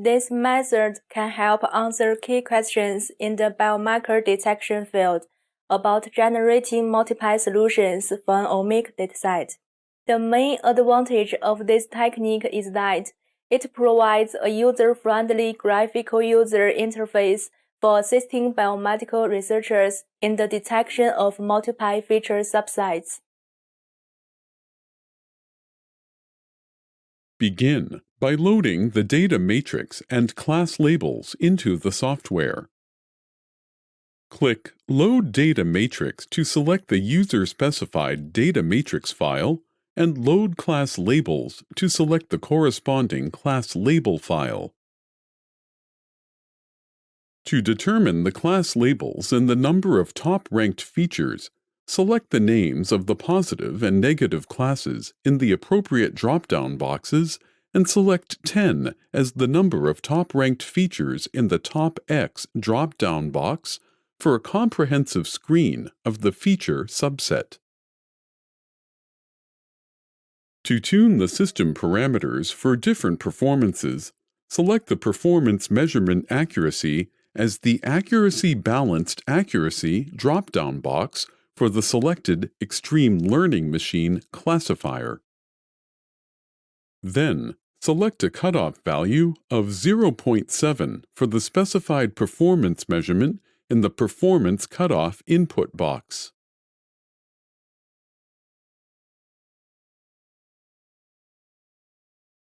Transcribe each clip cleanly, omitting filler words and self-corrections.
This method can help answer key questions in the biomarker detection field about generating multiple solutions for an omic dataset. The main advantage of this technique is that it provides a user-friendly graphical user interface for assisting biomedical researchers in the detection of multiple feature subsets. Begin by loading the data matrix and class labels into the software. Click Load Data Matrix to select the user-specified data matrix file and Load Class Labels to select the corresponding class label file. To determine the class labels and the number of top-ranked features, select the names of the positive and negative classes in the appropriate drop-down boxes and select 10 as the number of top-ranked features in the top X drop-down box for a comprehensive screen of the feature subset. To tune the system parameters for different performances, select the Performance Measurement Accuracy as the Accuracy Balanced Accuracy drop-down box for the selected Extreme Learning Machine classifier. Then, select a cutoff value of 0.7 for the specified performance measurement in the Performance Cutoff input box.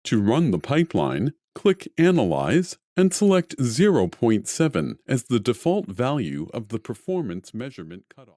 To run the pipeline, click Analyze and select 0.7 as the default value of the performance measurement cutoff.